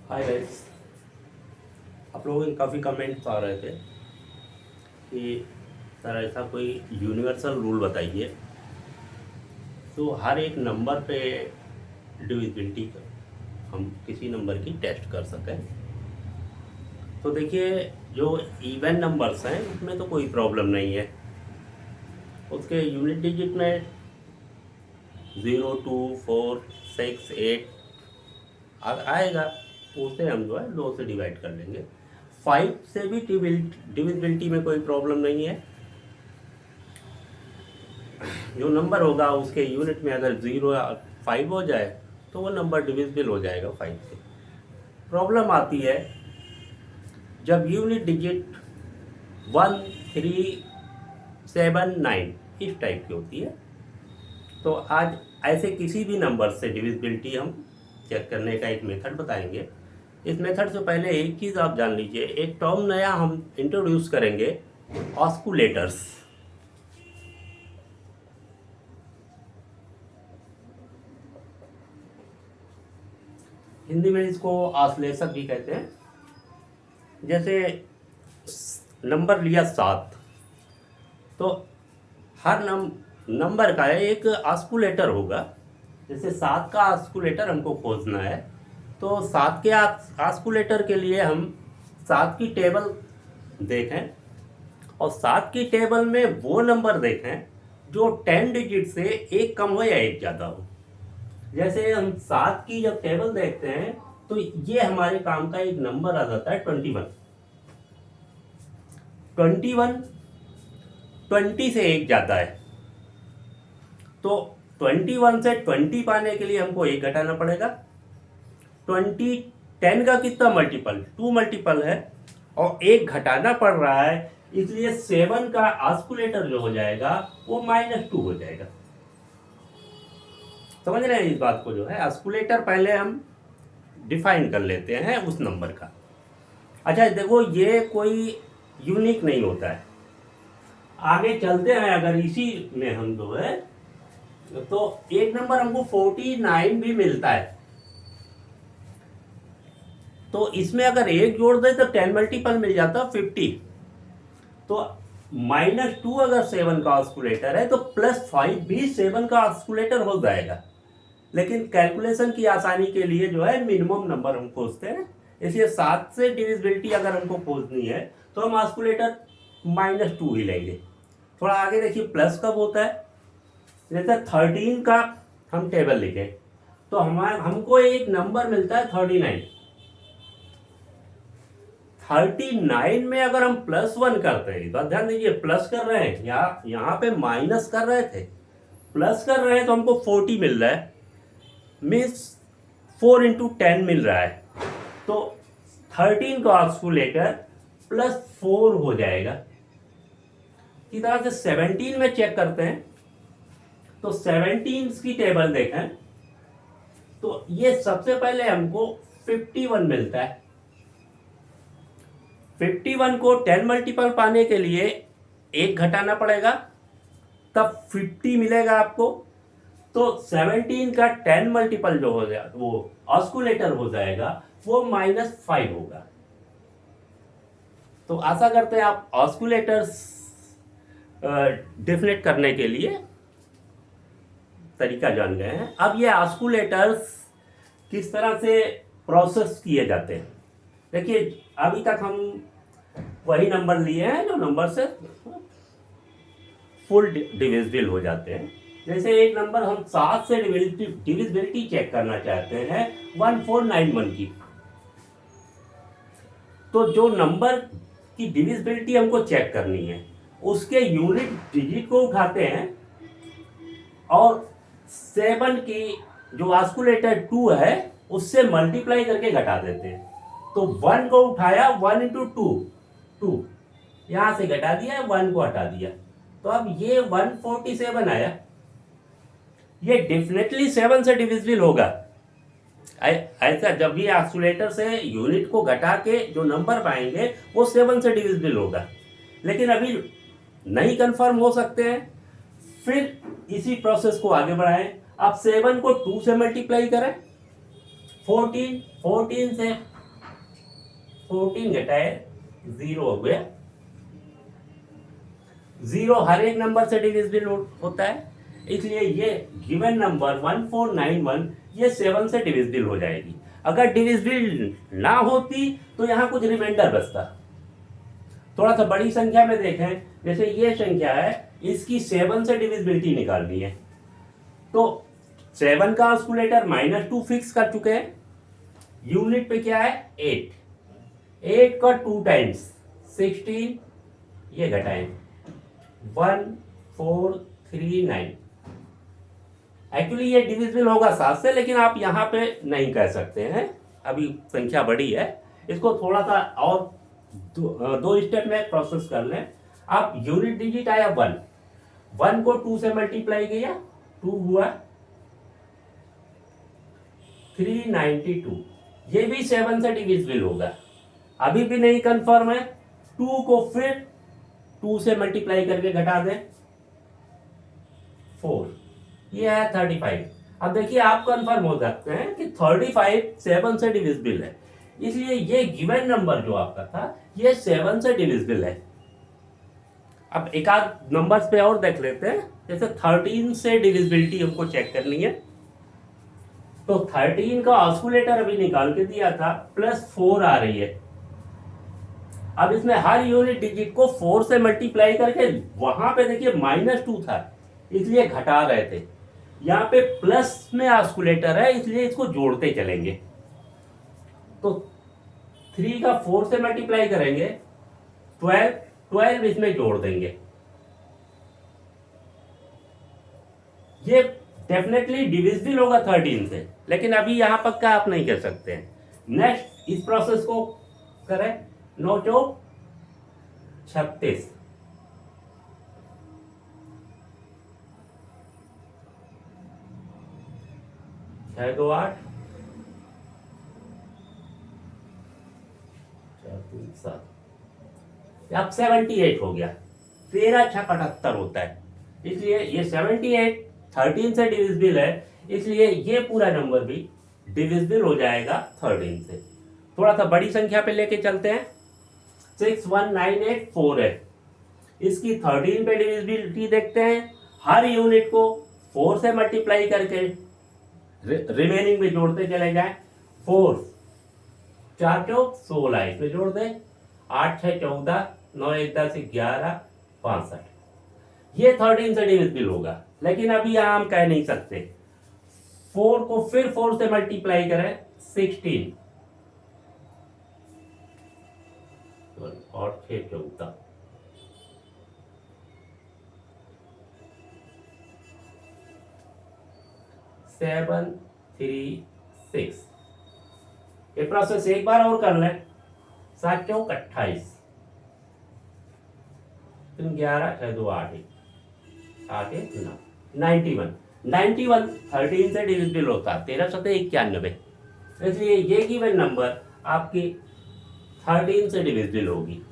Hi guys. आप लोगों के काफ़ी कमेंट्स आ रहे थे कि सर ऐसा कोई यूनिवर्सल रूल बताइए तो हर एक नंबर पे डिविजिबिलिटी का हम किसी नंबर की टेस्ट कर सकें। तो देखिए, जो इवन नंबर्स हैं उसमें तो कोई प्रॉब्लम नहीं है। उसके यूनिट डिजिट में 0 2 4 6 8 आएगा, उसे हम जो है 2 से डिवाइड कर लेंगे। 5 से भी डिविजिबिलिटी में कोई प्रॉब्लम नहीं है। जो नंबर होगा उसके यूनिट में अगर 0 या 5 हो जाए तो वो नंबर डिविजिबल हो जाएगा 5 से। प्रॉब्लम आती है जब यूनिट डिजिट 1 3 7 9 इस टाइप की होती है। तो आज ऐसे किसी भी नंबर से डिविजिबिलिटी हम चेक करने का एक मेथड बताएंगे। इस मेथड से पहले एक चीज़ आप जान लीजिए, एक टर्म नया हम इंट्रोड्यूस करेंगे, ऑस्कुलेटर्स। हिंदी में इसको आश्लेषक भी कहते हैं। जैसे नंबर लिया 7, तो हर नंबर का एक ऑस्कुलेटर होगा। जैसे 7 का ऑस्कुलेटर हमको खोजना है, तो 7 के ऑस्कुलेटर के लिए हम 7 की टेबल देखें और 7 की टेबल में वो नंबर देखें जो 10 डिजिट से एक कम हो या एक ज़्यादा हो। जैसे हम 7 की जब टेबल देखते हैं तो ये हमारे काम का एक नंबर आ जाता है 21। 21 20 से एक जाता है, तो 21 से 20 पाने के लिए हमको एक घटाना पड़ेगा। 20 10 का कितना मल्टीपल, 2 मल्टीपल है और एक घटाना पड़ रहा है, इसलिए 7 का ऑस्कुलेटर जो हो जाएगा वो -2 हो जाएगा। समझ रहे हैं इस बात को? जो है ऑस्कुलेटर पहले हम डिफाइन कर लेते हैं उस नंबर का। अच्छा देखो, ये कोई यूनिक नहीं होता है। आगे चलते हैं, अगर इसी में हम जो है तो एक नंबर हमको 49 भी मिलता है, तो इसमें अगर एक जोड़ दे तो 10 मल्टीपल मिल जाता है 50। तो -2 अगर 7 का ऑस्कुलेटर है तो +5 भी 7 का ऑस्कुलेटर हो जाएगा। लेकिन कैलकुलेशन की आसानी के लिए जो है मिनिमम नंबर हम खोजते हैं, इसलिए 7 से डिविजिबिलिटी अगर हमको खोजनी है तो हम ऑस्कुलेटर -2 ही लेंगे। थोड़ा आगे देखिए प्लस कब होता है। जैसे 13 का हम टेबल लिखें तो हमको एक नंबर मिलता है 39। 39 में अगर हम +1 करते हैं, बात ध्यान दीजिए, प्लस कर रहे हैं या यहाँ पे माइनस कर रहे थे, प्लस कर रहे हैं तो हमको 40 मिल रहा है, मीन्स 4 × 10 मिल रहा है। तो 13 का ऑस्कुलेटर +4 हो जाएगा। इसी तरह से 17 में चेक करते हैं, तो 17 की टेबल देखें तो ये सबसे पहले हमको 51 मिलता है। 51 को 10 मल्टीपल पाने के लिए एक घटाना पड़ेगा, तब 50 मिलेगा आपको। तो 17 का 10 मल्टीपल जो हो जाए वो ऑस्कुलेटर हो जाएगा, वो -5 होगा। तो आशा करते हैं आप ऑस्कुलेटर्स डिफिनेट करने के लिए तरीका जान गए हैं। अब ये ऑस्कुलेटर्स किस तरह से प्रोसेस किए जाते हैं, देखिए अभी तक हम वही नंबर लिए हैं जो नंबर से फुल डिविजिबल हो जाते हैं। जैसे एक नंबर हम 7 से डिविजिबिलिटी चेक करना चाहते हैं 1491 की, तो जो नंबर की डिविजिबिलिटी हमको चेक करनी है उसके यूनिट डिजिट को उठाते हैं और 7 की जो ऑस्कुलेटर 2 है उससे मल्टीप्लाई करके घटा देते हैं। तो 1 को उठाया, 1 × 2 2, यहां से घटा दिया, 1 को हटा दिया, तो अब ये 147 आया। ये डेफिनेटली 7 से डिविजिबल होगा। ऐसा जब भी ऑस्कुलेटर से यूनिट को घटा के जो नंबर पाएंगे वो 7 से डिविजिबल होगा, लेकिन अभी नहीं कंफर्म हो सकते हैं। फिर इसी प्रोसेस को आगे बढ़ाएं। अब 7 को 2 से मल्टीप्लाई करें, 14 से 14 घटाए 0 हो गया। 0 हर एक नंबर से डिविजिबल होता है, इसलिए ये गिवन नंबर 1491 ये 7 से डिविजिबल हो जाएगी। अगर डिविजिबल ना होती तो यहाँ कुछ रिमाइंडर बचता। थोड़ा सा बड़ी संख्या में देखें, जैसे ये संख्या है, इसकी 7 से डिविजिबिलिटी निकालनी है, तो 7 का ऑस्कुलेटर -2 फिक्स कर चुके हैं। यूनिट पे क्या है 8 का 2 टाइम्स 16, ये घटाएं 1439। एक्चुअली ये डिविजिबल होगा 7 से, लेकिन आप यहाँ पे नहीं कह सकते हैं, अभी संख्या बड़ी है। इसको थोड़ा सा और दो स्टेप में प्रोसेस कर लें। आप यूनिट डिजिट आया 1 को 2 से मल्टीप्लाई किया, 2 हुआ 392, ये भी 7 से डिविजिबल होगा। अभी भी नहीं कंफर्म है, 2 को फिर 2 से मल्टीप्लाई करके घटा दें 4, ये है 35। अब देखिए आप कंफर्म हो सकते हैं कि 35 7 से डिविजिबल है, इसलिए ये गिवन नंबर जो आपका था ये 7 से डिविजिबल है। अब एक आध नंबर्स पे और देख लेते हैं, जैसे 13 से डिविजिबिलिटी हमको चेक करनी है, तो 13 का ऑस्कुलेटर अभी निकाल के दिया था, +4 आ रही है। अब इसमें हर यूनिट डिजिट को 4 से मल्टीप्लाई करके, वहां पे देखिए -2 था इसलिए घटा रहे थे, यहाँ पे प्लस में ऑस्कुलेटर है इसलिए इसको जोड़ते चलेंगे। तो 3 का 4 से मल्टीप्लाई करेंगे 12 इसमें जोड़ देंगे, ये डेफिनेटली डिविजिबल होगा 13 से, लेकिन अभी यहां पक्का आप नहीं कर सकते हैं। नेक्स्ट इस प्रोसेस को करें, 9 चौक 36, 6 2 8, 4 3 7, अब 78 हो गया। 13 6 78 होता है, इसलिए ये 78 13 से डिविजिबल है, इसलिए ये पूरा नंबर भी डिविजिबल हो जाएगा 13 से। थोड़ा सा बड़ी संख्या पे लेके चलते हैं, 61984 है, इसकी 13 पे डिविजिबिलिटी देखते हैं। हर यूनिट को 4 से मल्टीप्लाई करके रिमेनिंग में जोड़ते चले जाएं। 4 4 चौक 16, इसमें जोड़ दें, 8 6 14, 9 1 10 11 65, ये 13 से डिविजिबल होगा, लेकिन अभी यहां हम कह नहीं सकते। 4 को फिर 4 से मल्टीप्लाई करें 16 और 6 14, 7 3 6। ये प्रोसेस एक बार और कर लें, 7 चौक 28, 11 6 2 8 8 1 9, 91 13 से डिविजिबल होता है, 13 7 91, इसलिए ये गिवन नंबर आपकी 13 से डिविजिबल होगी।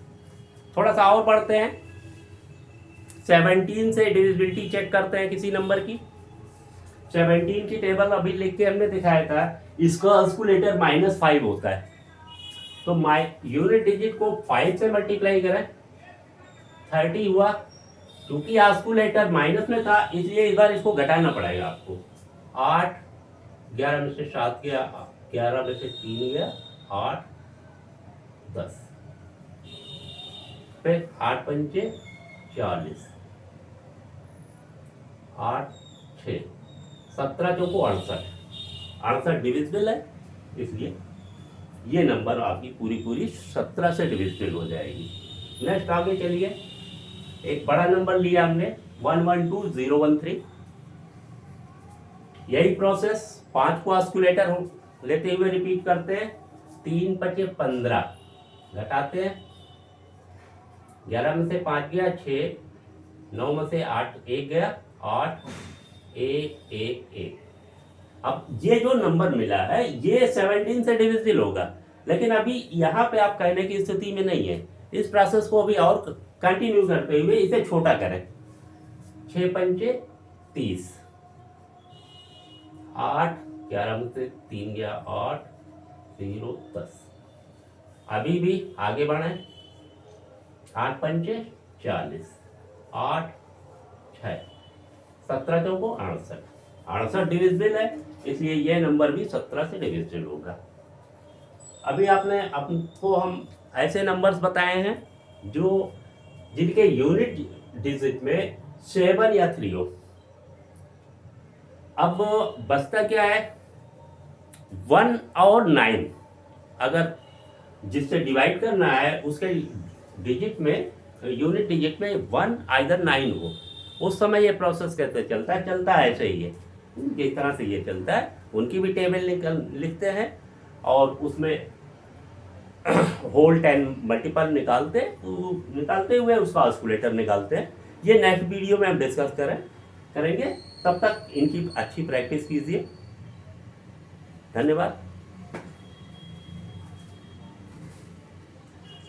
थोड़ा सा और पढ़ते हैं, 17 से डिविजिबिलिटी चेक करते हैं किसी नंबर की। 17 की टेबल अभी लिख के हमने दिखाया था, इसका ऑस्कुलेटर -5 होता है, तो यूनिट डिजिट को 5 से मल्टीप्लाई करें 30 हुआ। क्योंकि ऑस्कुलेटर माइनस में था इसलिए इस बार इसको घटाना पड़ेगा आपको। 8 11 में से 7 गया, 11 में से 3 गया, 8 10, फिर 8 पंचे 40, 8 6 17 चौको 68 डिविजिबल है, इसलिए ये नंबर आपकी पूरी 17 से डिविजिबल हो जाएगी। नेक्स्ट आगे चलिए, एक बड़ा नंबर लिया हमने 112013, यही प्रोसेस 5 को ऑस्कुलेटर लेते हुए रिपीट करते हैं। 3 5 15 घटाते हैं, 11 में से 5 गया 6, 9 में से 8 1 गया, 8 1 1 1। अब ये जो नंबर मिला है ये 17 से डिविजिबल होगा, लेकिन अभी यहाँ पे आप कहने की स्थिति में नहीं है। इस प्रोसेस को अभी और कंटिन्यू करते हुए इसे छोटा करें। 6 पंचे 30, 8 11 में से 3 गया 8 0 10, अभी भी आगे बढ़ें। 8 पंचे 40, 8 6 17 चौको 68, 68 डिविजिबल है, इसलिए यह नंबर भी 17 से डिविजिबल होगा। अभी आपको हम ऐसे नंबर्स बताए हैं जो जिनके यूनिट डिजिट में 7 या 3 हो। अब बचता क्या है, 1 और 9, अगर जिससे डिवाइड करना है उसके डिजिट में, यूनिट डिजिट में 1 आइदर 9 हो, उस समय ये प्रोसेस कैसे चलता है ऐसे ही है, किस तरह से ये चलता है उनकी भी टेबल लिखते हैं और उसमें होल 10 मल्टीपल निकालते हुए उसका ऑस्कुलेटर निकालते हैं। ये नेक्स्ट वीडियो में हम डिस्कस करेंगे। तब तक इनकी अच्छी प्रैक्टिस कीजिए। धन्यवाद।